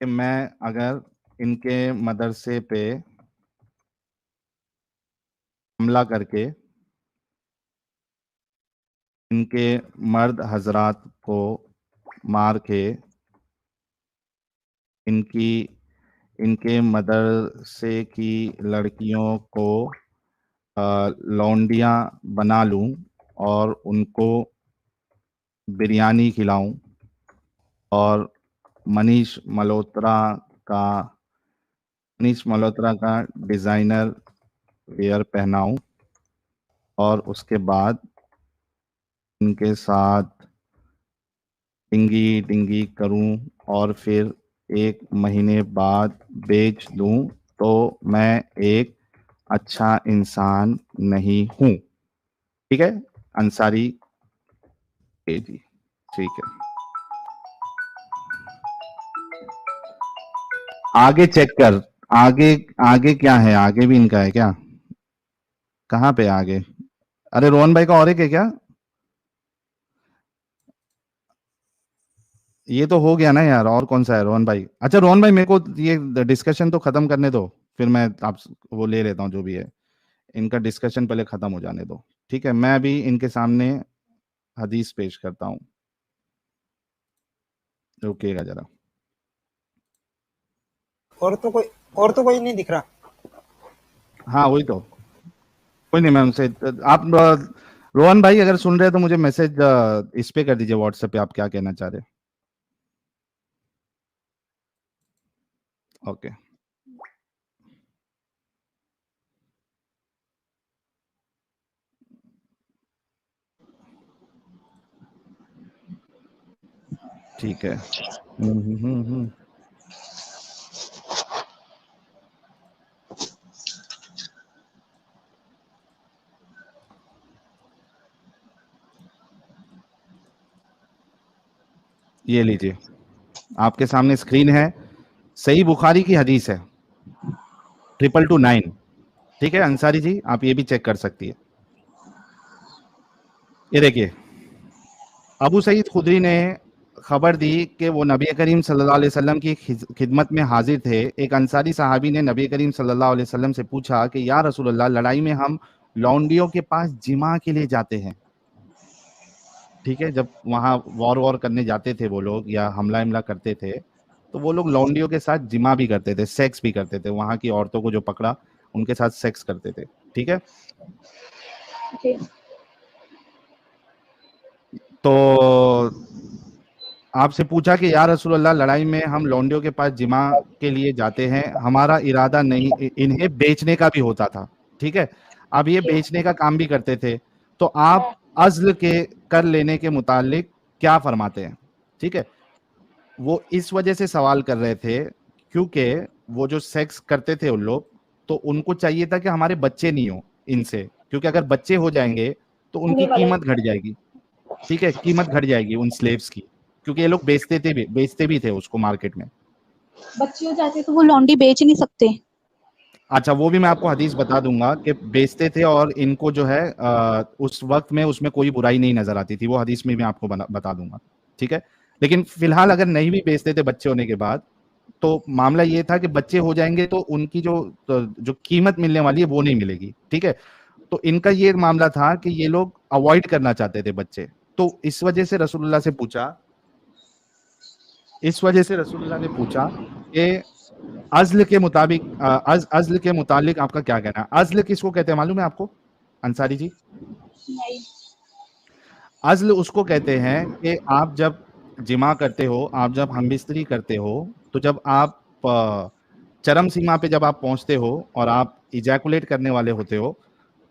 कि मैं अगर इनके मदरसे पे हमला करके इनके मर्द हजरात को मार के इनकी इनके मदरसे की लड़कियों को लौंडियाँ बना लूं और उनको बिरयानी खिलाऊं और मनीष मल्होत्रा का मनीष मल्होत्रा का डिज़ाइनर वेयर पहनाऊं और उसके बाद इनके साथ टिंगी टिंगी करूं और फिर 1 महीने बाद बेच दूं, तो मैं एक अच्छा इंसान नहीं हूं। ठीक है अंसारी जी, ठीक है। आगे चेक कर, आगे आगे क्या है, आगे भी इनका है क्या? कहाँ पे आगे? अरे रोहन भाई का और एक है क्या? ये तो हो गया ना यार, और कौन सा है रोहन भाई? अच्छा रोहन भाई मेरे को ये डिस्कशन तो खत्म करने दो, फिर मैं आप वो ले लेता हूँ जो भी है, इनका डिस्कशन पहले खत्म हो जाने दो। ठीक है, मैं अभी इनके सामने हदीस पेश करता हूँ, रुकिएगा जरा। और तो कोई नहीं दिख रहा। हाँ वही तो, कोई नहीं, मैं उनसे आप रोहन भाई अगर सुन रहे हैं तो मुझे मैसेज इस पे कर दीजिए व्हाट्सएप पे, आप क्या कहना चाह रहे हैं। ओके ठीक है। ये लीजिए, आपके सामने स्क्रीन है, सही बुखारी की हदीस है 222। ठीक है अंसारी जी, आप ये भी चेक कर सकती है। ये देखिए, अबू सईद खुदरी ने खबर दी कि वो नबी करीम सल्लल्लाहु अलैहि वसल्लम की खिदमत में हाजिर थे। एक अंसारी सहाबी ने नबी करीम सल्लल्लाहु अलैहि वसल्लम से पूछा कि या रसूलल्लाह, लड़ाई में हम लौंडियों के पास जिमा के लिए जाते हैं। ठीक है, जब वहाँ वॉर करने जाते थे वो लोग या हमला करते थे, तो वो लोग लौंडियों के साथ जिमा भी करते थे, सेक्स भी करते थे, वहाँ की औरतों को जो पकड़ा उनके साथ सेक्स करते थे। ठीक है, okay. तो आपसे पूछा कि या रसूलल्लाह, लड़ाई में हम लौंडियों के पास जिमा के लिए जाते हैं, हमारा इरादा नहीं, इन्हें बेचने का भी होता था। ठीक है, अब ये बेचने का काम भी करते थे, तो आप अज़्ल के कर लेने के मुतालिक क्या फरमाते हैं? ठीक है, वो इस वजह से सवाल कर रहे थे क्योंकि वो जो सेक्स करते थे उन लोग, तो उनको चाहिए था कि हमारे बच्चे नहीं हो इनसे, क्योंकि अगर बच्चे हो जाएंगे तो उनकी होने वाला है। कीमत घट जाएगी। ठीक है, कीमत घट जाएगी उन स्लेव्स की, क्योंकि ये लोग बेचते भी थे उसको मार्केट में। बच्चे हो जाते तो वो लौंडी बेच नहीं सकते। अच्छा, वो भी मैं आपको हदीस बता दूंगा कि बेचते थे, और इनको जो है उस वक्त में उसमें कोई बुराई नहीं नजर आती थी, वो हदीस में मैं आपको बता दूंगा। ठीक है, लेकिन फिलहाल अगर नहीं भी बेचते थे बच्चे होने के बाद, तो मामला ये था कि बच्चे हो जाएंगे तो उनकी जो कीमत मिलने वाली है वो नहीं मिलेगी। ठीक है, तो इनका ये मामला था कि ये लोग अवॉइड करना चाहते थे बच्चे, तो इस वजह से रसूलुल्लाह से पूछा, इस वजह से रसूलुल्लाह ने पूछा कि अज़्ल के मुताबिक अज़्ल के मुतालिक आपका क्या कहना है? अज़्ल किसको कहते हैं मालूम है आपको अंसारी जी? नहीं। अज़्ल उसको कहते हैं कि आप जब जिमा करते हो, आप जब हमबिस्तरी करते हो, तो जब आप चरम सीमा पे जब आप पहुंचते हो और आप इजैकुलेट करने वाले होते हो,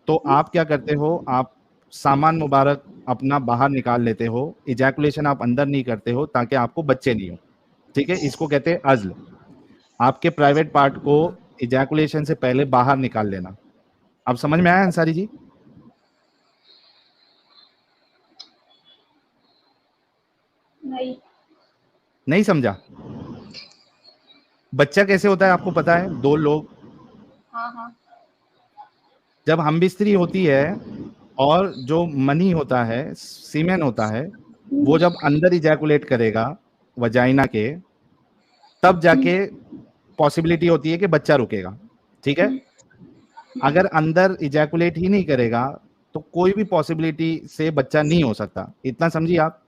तो आप क्या करते हो, आप सामान मुबारक अपना बाहर निकाल लेते हो, इजैकुलेशन आप अंदर नहीं करते हो ताकि आपको बच्चे नहीं हो। ठीक है, इसको कहते हैं अज़्ल। आपके प्राइवेट पार्ट को इजैकुलेशन से पहले बाहर निकाल लेना। अब समझ में आया अंसारी जी? नहीं। नहीं समझा? बच्चा कैसे होता है आपको पता है? दो लोग हाँ हाँ। जब हम बिस्तरी होती है और जो मनी होता है, सीमेन होता है, वो जब अंदर इजैकुलेट करेगा वजाइना के, तब जाके पॉसिबिलिटी होती है कि बच्चा रुकेगा। ठीक है, अगर अंदर इजैकुलेट ही नहीं करेगा तो कोई भी पॉसिबिलिटी से बच्चा नहीं हो सकता। इतना समझिए आप।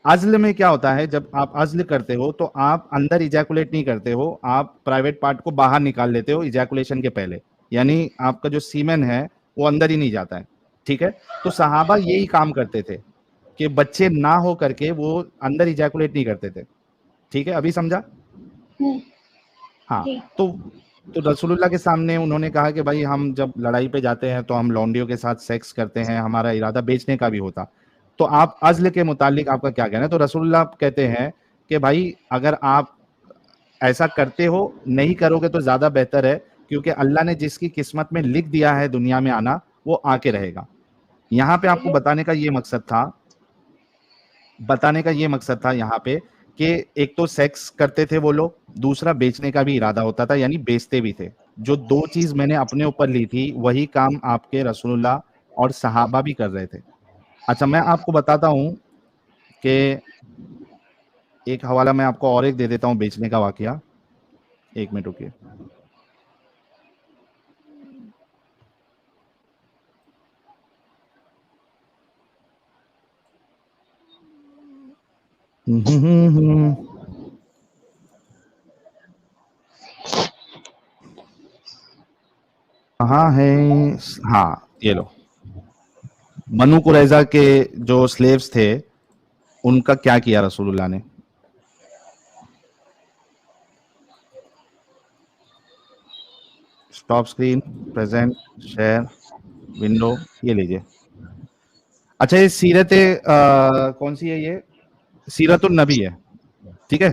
अज़्ल में क्या होता है, जब आप अज़्ल करते हो तो आप अंदर इजैकुलेट नहीं करते हो, आप प्राइवेट पार्ट को बाहर निकाल लेते हो इजैकुलेशन के पहले, यानी आपका जो सीमेन है वो अंदर ही नहीं जाता है। ठीक है, तो सहाबा यही काम करते थे कि बच्चे ना हो करके वो अंदर इजैकुलेट नहीं करते थे। ठीक है, अभी समझा? हाँ, जी। तो रसूलुल्लाह के सामने उन्होंने कहा कि भाई हम जब लड़ाई पे जाते हैं तो हम लौंडियों के साथ सेक्स करते हैं, हमारा इरादा बेचने का भी होता, तो आप अज़्ल के मुतालिक आपका क्या कहना है? तो रसूलुल्लाह कहते हैं कि भाई अगर आप ऐसा करते हो, नहीं करोगे तो ज्यादा बेहतर है, क्योंकि अल्लाह ने जिसकी किस्मत में लिख दिया है दुनिया में आना, वो आके रहेगा। यहाँ पे आपको बताने का ये मकसद था यहाँ पे कि एक तो सेक्स करते थे वो लोग, दूसरा बेचने का भी इरादा होता था, यानी बेचते भी थे। जो दो चीज मैंने अपने ऊपर ली थी वही काम आपके रसूलुल्लाह और सहाबा भी कर रहे थे। अच्छा, मैं आपको बताता हूँ कि एक हवाला मैं आपको और एक दे देता हूँ बेचने का वाकया। एक मिनट रुकिए। कहाँ है? हाँ, ये लो। बनु कुरैजा के जो स्लेव्स थे उनका क्या किया रसूलुल्लाह ने? Stop screen, present, share, window, ये लीजिए। अच्छा, ये सीरत कौन सी है? ये सीरतुन नबी है। ठीक है,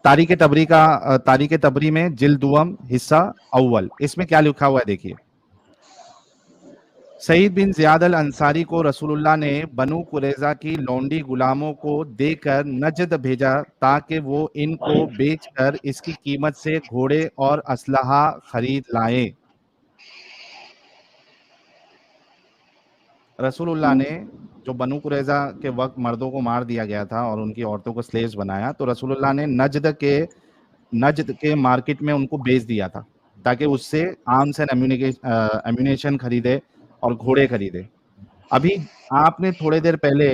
तारीख तबरी में जिल्द दुअम हिस्सा अव्वल, इसमें क्या लिखा हुआ है देखिए। सईद बिन ज़ियाद अल अंसारी को रसूलुल्लाह ने बनु कुरैजा की लौंडी गुलामों को देकर नजद भेजा ताकि वो इनको बेचकर इसकी कीमत से घोड़े और असलहा खरीद लाएं। रसूलुल्लाह ने जो बनु कुरैजा के वक्त मर्दों को मार दिया गया था और उनकी औरतों को स्लेव्स बनाया, तो रसूलुल्लाह ने नजद के मार्केट में उनको बेच दिया था ताकि उससे आर्म्स एंड एम्यूनेशन खरीदे और घोड़े खरीदे। अभी आपने थोड़ी देर पहले,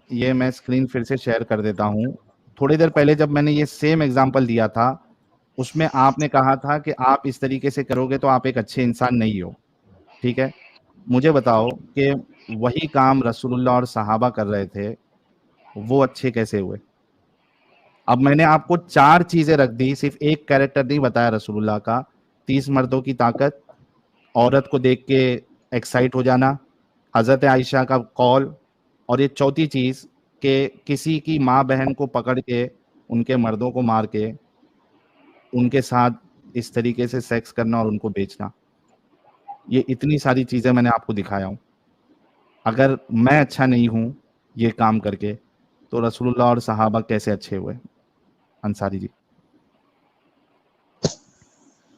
ये मैं स्क्रीन फिर से शेयर कर देता हूँ, थोड़ी देर पहले जब मैंने ये सेम एग्जांपल दिया था उसमें आपने कहा था कि आप इस तरीके से करोगे तो आप एक अच्छे इंसान नहीं हो। ठीक है, मुझे बताओ कि वही काम रसूलुल्लाह और सहाबा कर रहे थे, वो अच्छे कैसे हुए? अब मैंने आपको चार चीजें रख दी, सिर्फ एक कैरेक्टर नहीं बताया रसूलुल्लाह का। 30 मर्दों की ताकत, औरत को देख के एक्साइट हो जाना, हजरत आयशा का कॉल, और ये चौथी चीज कि किसी की माँ बहन को पकड़ के उनके मर्दों को मार के उनके साथ इस तरीके से सेक्स करना और उनको बेचना, ये इतनी सारी चीजें मैंने आपको दिखाया हूं। अगर मैं अच्छा नहीं हूं ये काम करके, तो रसूलुल्लाह और सहाबा कैसे अच्छे हुए? अंसारी जी,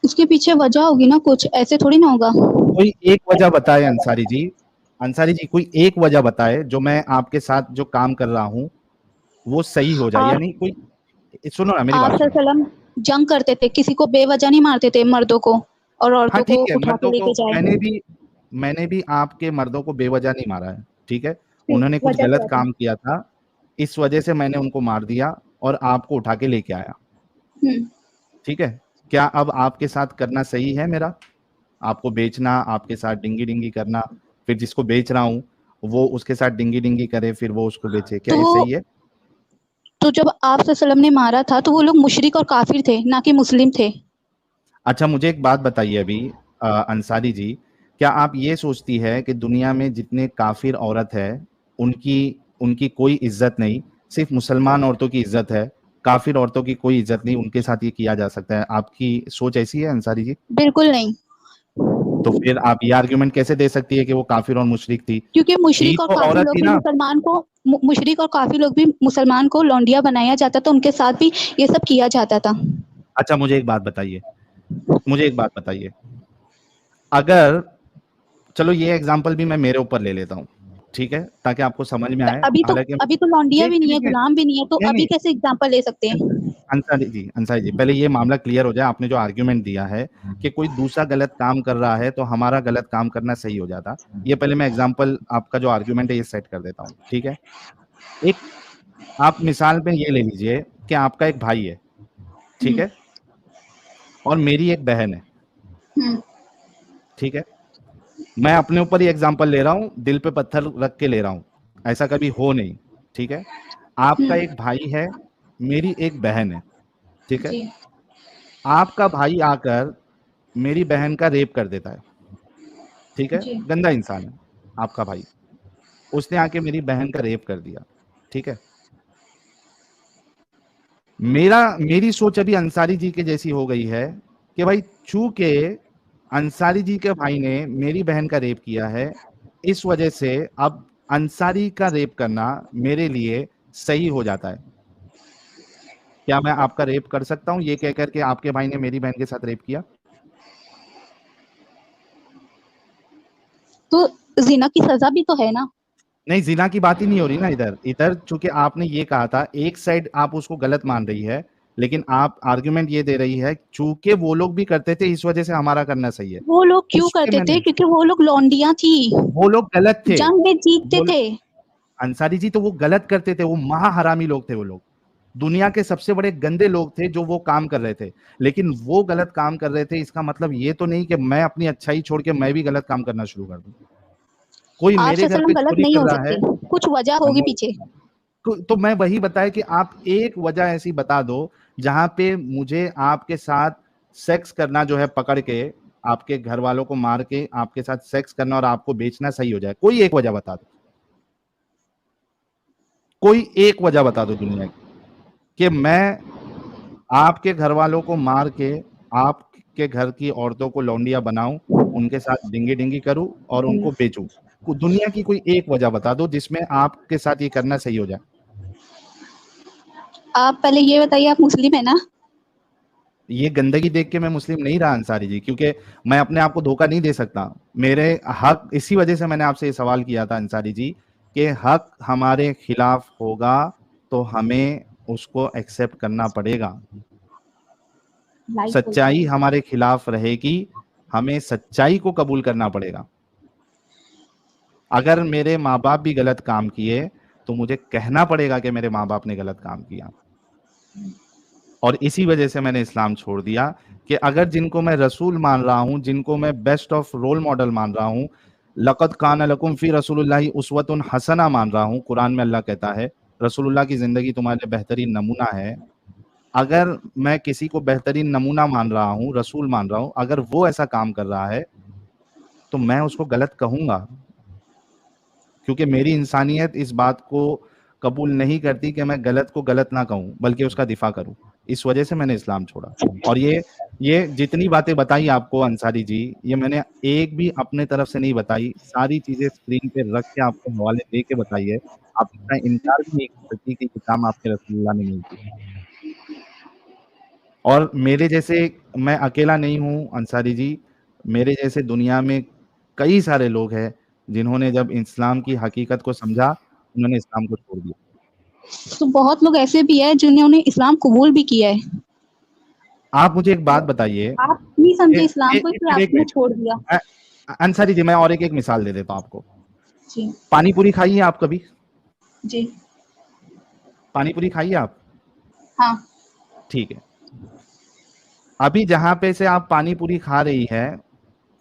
उसके पीछे वजह होगी ना, कुछ ऐसे थोड़ी ना होगा। कोई एक वजह बताए अंसारी जी। अंसारी जी कोई एक वजह बताए जो मैं आपके साथ जो काम कर रहा हूं वो सही हो जाए, आप यानी कोई, सुनो ना मेरी आप बात सुनो। सल्लम जंग करते थे, किसी को बेवजह नहीं मारते थे, मर्दों को, और हाँ औरतों को ठीक है, उठा मर्दों के को लेके जाए। मैंने भी आपके मर्दों को बेवजह नहीं मारा है, ठीक है। फिर उन्होंने कुछ वजह गलत क्या थी? काम किया था, इस वजह से मैंने उनको मार दिया और आपको उठा के लेके आया, हम्म। ठीक है। क्या अब आपके साथ करना सही है मेरा? आपको बेचना, आपके साथ डिंगी डिंगी करना, फिर जिसको बेच रहा हूँ वो उसके साथ डिंगी डिंगी करे, फिर वो उसको बेचे, क्या तो ये सही है? तो जब आप सल्लम ने मारा था तो वो लोग मुशरिक और काफिर थे, ना कि मुस्लिम थे। अच्छा मुझे एक बात बताइए अभी, अंसारी जी, क्या आप ये सोचती है कि दुनिया में जितने काफिर औरत है उनकी उनकी कोई इज्जत नहीं, सिर्फ मुसलमान औरतों की इज्जत है, काफिर औरतों की कोई इज्जत नहीं, उनके साथ ये किया जा सकता है? आपकी सोच ऐसी है अंसारी जी? बिल्कुल नहीं। तो फिर आप ये आर्ग्यूमेंट कैसे दे सकती है कि वो काफिर और मुशरिक थी? क्योंकि थी मुशरिक और तो काफिर औरत लोग थी भी ना। मुसलमान को मुशरिक और काफिर लोग भी मुसलमान को लौंडिया बनाया जाता था, उनके साथ भी ये सब किया जाता था। अच्छा मुझे एक बात बताइए, अगर, चलो ये एग्जांपल भी मैं मेरे ऊपर ले लेता हूँ, ठीक है, ताकि आपको समझ में आए। हालांकि अभी तो लौंडिया एक भी नहीं है, मिनट में, गुलाम भी नहीं है, तो नहीं अभी नहीं, कैसे एग्जांपल ले सकते हैं? अंसारी जी पहले ये मामला क्लियर हो जाए। आपने जो आर्ग्यूमेंट दिया है कि कोई दूसरा गलत काम कर रहा है तो हमारा गलत काम करना सही हो जाता, ये पहले मैं एग्जांपल, आपका जो आर्ग्यूमेंट है ये सेट कर देता हूँ, ठीक है। एक, आप मिसाल में ये ले लीजिए कि आपका एक भाई है, ठीक हम्म। है, और मेरी एक बहन है, हम्म। ठीक है। मैं अपने ऊपर ही एग्जांपल ले रहा हूँ, दिल पे पत्थर रख के ले रहा हूँ, ऐसा कभी हो नहीं, ठीक है। आपका हम्म। एक भाई है, मेरी एक बहन है, ठीक है। जी। आपका भाई आकर मेरी बहन का रेप कर देता है, ठीक है, जी। गंदा इंसान है आपका भाई, उसने आके मेरी बहन का रेप कर दिया, ठीक है। मेरी सोच अभी अंसारी जी के जैसी हो गई है कि भाई चूंकि अंसारी जी के भाई ने मेरी बहन का रेप किया है, इस वजह से अब अंसारी का रेप करना मेरे लिए सही हो जाता है। क्या मैं आपका रेप कर सकता हूं ये कह करके आपके भाई ने मेरी बहन के साथ रेप किया? तो जिना की सजा भी तो है ना। नहीं, जिना की बात ही नहीं हो रही ना इधर। इधर चूंकि आपने ये कहा था, एक साइड आप उसको गलत मान रही है, लेकिन आप आर्गुमेंट ये दे रही है चूंकि वो लोग भी करते थे इस वजह से हमारा करना सही है। वो लोग क्यों उसके करते थे? मैंने, क्योंकि वो लोग लौंडियां थी, वो लोग गलत थे, जंग में जीतते वो थे। अंसारी जी तो वो गलत करते थे, वो महाहरामी लोग थे, वो लोग दुनिया के सबसे बड़े गंदे लोग थे जो वो काम कर रहे थे। लेकिन वो गलत काम कर रहे थे, इसका मतलब ये तो नहीं कि मैं अपनी अच्छाई छोड़ के मैं भी गलत काम करना शुरू कर दूं। कोई आप मेरे घर सल्लम पे गलत चोरी नहीं कर हो रहा सकते, है, कुछ वजह होगी पीछे। तो मैं वही बताया कि आप एक वजह ऐसी बता दो जहां पे मुझे आपके साथ सेक्स करना जो है, पकड़ के आपके घर वालों को मार के आपके साथ सेक्स करना और आपको बेचना सही हो जाए। कोई एक वजह बता दो, कोई एक वजह बता दो दुनिया की, कि मैं आपके घर वालों को मार के आपके घर की औरतों को लौंडिया बनाऊं, उनके साथ डिंगी डिंगी करूं और उनको बेचूं। दुनिया की कोई एक वजह बता दो जिसमें आपके साथ ये करना सही हो जाए। आप पहले ये बताइए, आप मुस्लिम है ना? ये गंदगी देख के मैं मुस्लिम नहीं रहा अंसारी जी, क्योंकि मैं अपने आप को धोखा नहीं दे सकता। मेरे हक, इसी वजह से मैंने आपसे ये सवाल किया था अंसारी जी, कि हक हमारे खिलाफ होगा तो हमें उसको एक्सेप्ट करना पड़ेगा। लाइक बोलते सच्चाई हैं। हमारे खिलाफ रहेगी, हमें सच्चाई को कबूल करना पड़ेगा। अगर मेरे माँ बाप भी गलत काम किए तो मुझे कहना पड़ेगा कि मेरे माँ बाप ने गलत काम किया। और इसी वजह से मैंने इस्लाम छोड़ दिया, कि अगर जिनको मैं रसूल मान रहा हूं, जिनको मैं बेस्ट ऑफ रोल मॉडल मान रहा हूं, लक़द कान लकुम फी रसूलिल्लाहि उस्वतुन हसना मान रहा हूं, कुरान में अल्लाह कहता है रसूलुल्लाह की जिंदगी तुम्हारे लिए बेहतरीन नमूना है। अगर मैं किसी को बेहतरीन नमूना मान रहा हूं, रसूल मान रहा हूं, अगर वो ऐसा काम कर रहा है तो मैं उसको गलत कहूंगा, क्योंकि मेरी इंसानियत इस बात को कबूल नहीं करती कि मैं गलत को गलत ना कहूं बल्कि उसका दिफा करूं। इस वजह से मैंने इस्लाम छोड़ा। और ये जितनी बातें बताई आपको अंसारी जी, ये मैंने एक भी अपने तरफ से नहीं बताई, सारी चीजें स्क्रीन पे रख के आपको हवाले दे के बताई है। आप इतना इनकार भी नहीं कर सकती कि ये काम आपके रसूलुल्लाह ने नहीं किया। और मेरे जैसे, मैं अकेला नहीं हूँ अंसारी जी, मेरे जैसे दुनिया में कई सारे लोग हैं जिन्होंने जब इस्लाम की हकीकत को समझा, उन्होंने इस्लाम को छोड़ दिया। तो बहुत लोग ऐसे भी है जिन्होंने इस्लाम कबूल भी किया है। आप मुझे एक बात बताइए, आप नहीं समझे इस्लाम को, एक फिर एक आपने मिनट, छोड़ दिया। अंसारी जी मैं और एक मिसाल दे देता हूँ आपको। जी पानी पूरी खाई है आप कभी? जी पानी पूरी खाई है आप? हाँ ठीक है। अभी जहां पे से आप पानी पूरी खा रही है,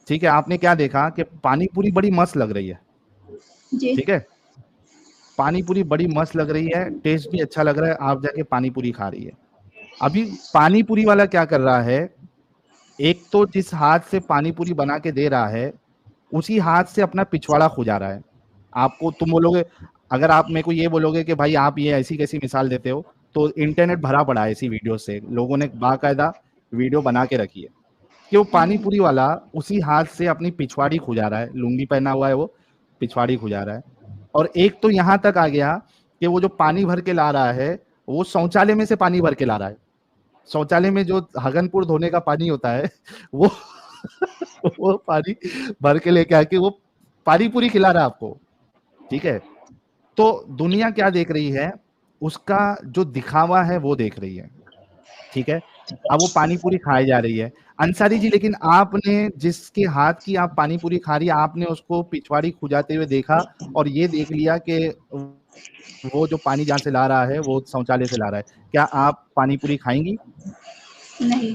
ठीक है, आपने क्या देखा कि पानी पूरी बड़ी मस्त लग रही है, जी ठीक है, पानी पूरी बड़ी मस्त लग रही है, टेस्ट भी अच्छा लग रहा है, आप जाके पानी पूरी खा रही है। अभी पानी पूरी वाला क्या कर रहा है, एक तो जिस हाथ से पानी पूरी बना के दे रहा है, उसी हाथ से अपना पिछवाड़ा खुजा रहा है। आपको, तुम बोलोगे, अगर आप मेरे को ये बोलोगे कि भाई आप ये ऐसी कैसी मिसाल देते हो, तो इंटरनेट भरा पड़ा है ऐसी वीडियो से, लोगों ने बाकायदा वीडियो बना के रखी है कि वो पानी पूरी वाला उसी हाथ से अपनी पिछवाड़ी खुजा रहा है, लुंगी पहना हुआ है वो, पिछवाड़ी खुजा रहा है। और एक तो यहां तक आ गया कि वो जो पानी भर के ला रहा है, वो शौचालय में से पानी भर के ला रहा है। शौचालय में जो हगनपुर धोने का पानी होता है, वो वो पानी भर के लेके आके वो पानी पूरी खिला रहा है आपको, ठीक है। तो दुनिया क्या देख रही है, उसका जो दिखावा है वो देख रही है, ठीक है। अब वो पानी पूरी खाई जा रही है अंसारी जी, लेकिन आपने जिसके हाथ की आप पानी पूरी खा रही है, आपने उसको पिछवाड़ी खुजाते हुए देखा और ये देख लिया कि वो जो पानी जहां से ला रहा है वो शौचालय से ला रहा है, क्या आप पानी पूरी खाएंगी? नहीं।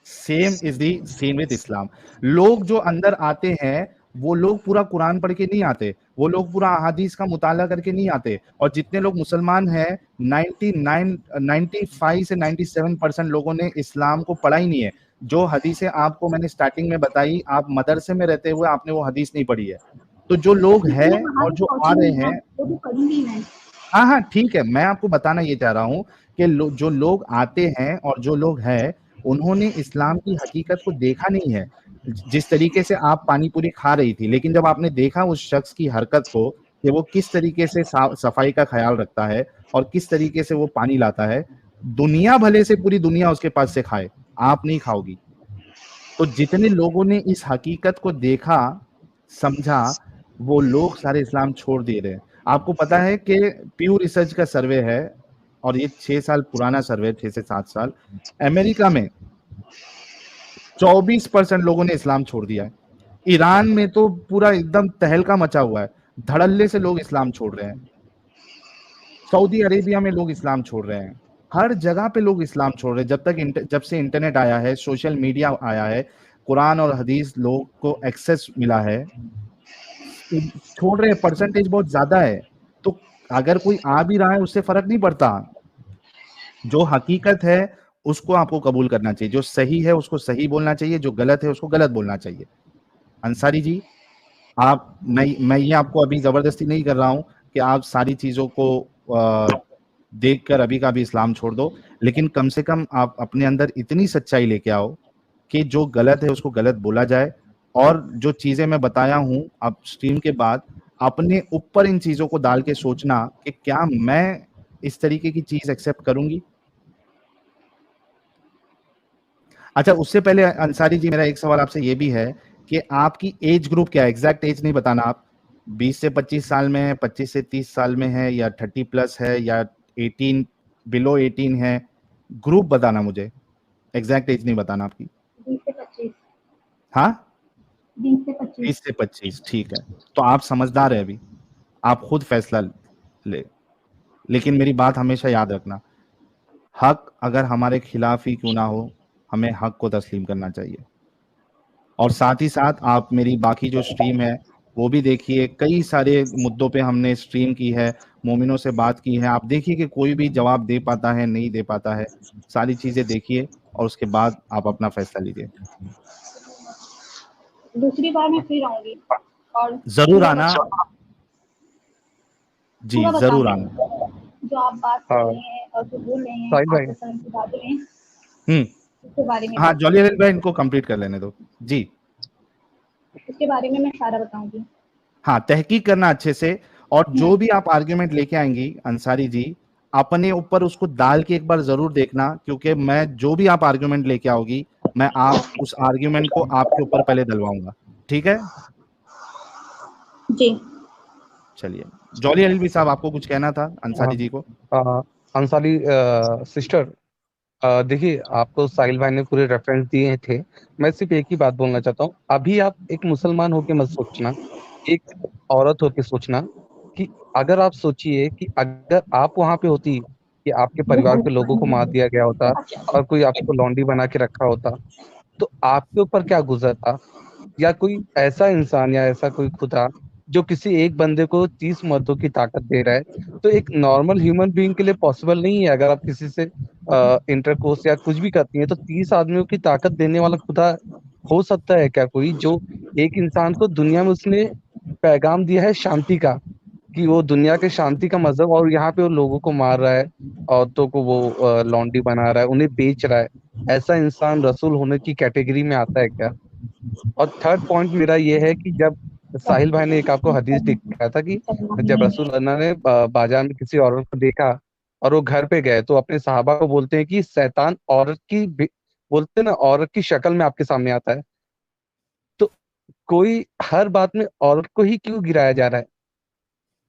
Same is the same with इस्लाम। लोग जो अंदर आते हैं, वो लोग पूरा कुरान पढ़ के नहीं आते, वो लोग पूरा अहादीस का मुताला करके नहीं आते। और जितने लोग मुसलमान हैं, 95 से 97% लोगों ने इस्लाम को पढ़ा ही नहीं है। जो हदीसें आपको मैंने स्टार्टिंग में बताई, आप मदरसे में रहते हुए आपने वो हदीस नहीं पढ़ी है। तो जो लोग हैं मैं वहां और तो जो आ पहुंची रहे नहीं ना, हैं, वो तो करूंगी मैं। हाँ हाँ ठीक है, मैं आपको बताना ये चाह रहा हूँ कि जो लोग आते हैं और जो लोग हैं, उन्होंने इस्लाम की हकीकत को देखा नहीं है। जिस तरीके से आप पानी पूरी खा रही थी, लेकिन जब आपने देखा उस शख्स की हरकत को कि वो किस तरीके से सफाई का ख्याल रखता है और किस तरीके से वो पानी लाता है, दुनिया भले से पूरी दुनिया उसके पास से खाए, आप नहीं खाओगी। तो जितने लोगों ने इस हकीकत को देखा, समझा, वो लोग सारे इस्लाम छोड़ दे रहे हैं। आपको पता है कि प्यू रिसर्च का सर्वे है, और ये 6 साल पुराना सर्वे, 6 से 7 साल, अमेरिका में 24% लोगों ने इस्लाम छोड़ दिया है। ईरान में तो पूरा एकदम तहलका मचा हुआ है, धड़ल्ले से लोग इस्लाम छोड़ रहे हैं। सऊदी अरेबिया में लोग इस्लाम छोड़ रहे हैं, हर जगह पे लोग इस्लाम छोड़ रहे हैं। जब से इंटरनेट आया है, सोशल मीडिया आया है, कुरान और हदीस लोग को एक्सेस मिला है, छोड़ रहे हैं, परसेंटेज बहुत ज्यादा है। तो अगर कोई आ भी रहा है, उससे फर्क नहीं पड़ता। जो हकीकत है उसको आपको कबूल करना चाहिए, जो सही है उसको सही बोलना चाहिए, जो गलत है उसको गलत बोलना चाहिए। अंसारी जी, आप, मैं ये आपको अभी जबरदस्ती नहीं कर रहा हूं कि आप सारी चीजों को देखकर अभी का भी इस्लाम छोड़ दो, लेकिन कम से कम आप अपने अंदर इतनी सच्चाई लेके आओ कि जो गलत है उसको गलत बोला जाए। और जो चीजें मैं बताया हूं, अब स्ट्रीम के बाद अपने ऊपर इन चीजों को डाल के सोचना कि क्या मैं इस तरीके की चीज एक्सेप्ट करूंगी। अच्छा, उससे पहले अंसारी जी, मेरा एक सवाल आपसे ये भी है कि आपकी एज ग्रुप क्या है? एग्जैक्ट एज नहीं बताना आप, 20 से 25 साल में है, 25 से 30 साल में है, या 30 प्लस है, या 18 बिलो 18 है, ग्रुप बताना मुझे, एग्जैक्ट एज नहीं बताना आपकी। 20 से 25। हाँ, 20 से 25। 20 से 25, ठीक है। तो आप समझदार है अभी, आप खुद फैसला ले। लेकिन मेरी बात हमेशा याद रखना, हक अगर हमारे खिलाफ ही क्यों ना हो, हमें हक को तस्लीम करना चाहिए। और साथ ही साथ आप मेरी बाकी जो स्ट्रीम है वो भी देखिए, कई सारे मुद्दों पे हमने स्ट्रीम की है, मोमिनों से बात की है। आप देखिए कि कोई भी जवाब दे पाता है, नहीं दे पाता है, सारी चीजें देखिए और उसके बाद आप अपना फैसला लीजिए। दूसरी बार मैं फिर आऊंगी और जरूर आना जी, पूरा जरूर बताऊंगी आना। जो आप बात कर हाँ रहे हैं और जो बोल रहे हैं साहिल भाई। आपके सर की बातें हैं हम्म उसके बारे में हाँ जॉली अनिल भाई इनको कंप्लीट कर लेने दो जी। उसके बारे में मैं सारा बताऊंगी। हाँ तहकीक करना अच्छे से, और जो भी आप आर्ग्यूमेंट लेके आएंगी अंसारी जी, अपने ऊपर उसको डाल के एक बार जरूर देखना, क्योंकि मैं जो भी आप आर्ग्यूमेंट लेके आओगी मैं आप उस आर्ग्यूमेंट को आपके ऊपर पहले डलवाऊंगा, ठीक है? जी चलिए जॉली अनिल भी साहब आपको कुछ कहना था अंसारी जी को? अंसारी सिस्टर, देखिए आपको साहिल भाई ने पूरे रेफरेंस दिए थे। मैं सिर्फ एक ही बात बोलना चाहता हूँ, अभी आप एक मुसलमान होके मत सोचना, एक औरत होके सोचना कि अगर आप सोचिए कि अगर आप वहां पे होती कि आपके परिवार के लोगों को मार दिया गया होता और कोई आपको लौंडी बना के रखा होता, तो आपके ऊपर क्या गुजरता, या कोई ऐसा इंसान या ऐसा कोई खुदा जो किसी एक बंदे को 30 मर्दों की ताकत दे रहा है, तो एक नॉर्मल ह्यूमन बीइंग के लिए पॉसिबल नहीं है। अगर आप किसी से इंटरकोर्स या कुछ भी करती हैं तो 30 आदमियों की ताकत देने वाला खुदा हो सकता है क्या कोई, जो एक इंसान को दुनिया में उसने पैगाम दिया है शांति का, कि वो दुनिया के शांति का मजहब, और यहाँ पे वो लोगों को मार रहा है, औरतों को वो लॉन्डी बना रहा है, उन्हें बेच रहा है। ऐसा इंसान रसूल होने की कैटेगरी में आता है क्या? और थर्ड पॉइंट मेरा ये है कि जब साहिल भाई ने एक आपको हदीस दिखाया था कि जब रसूल अल्लाह ने बाजार में किसी औरत को देखा और वो घर पे गए, तो अपने सहाबा को बोलते हैं कि शैतान औरत की बोलते हैं ना, औरत की शक्ल में आपके सामने आता है। तो कोई हर बात में औरत को ही क्यों गिराया जा रहा है?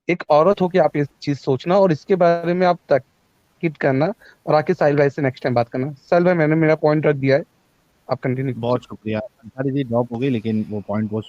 एक औरत हो के आप ये चीज सोचना और इसके बारे में आप तकीद करना, और आके साहिल भाई से नेक्स्ट टाइम बात करना। साहिल भाई मैंने मेरा पॉइंट रख दिया है, आप कंटिन्यू। बहुत शुक्रिया अंसारी जी, ड्रॉप हो गई लेकिन वो पॉइंट बहुत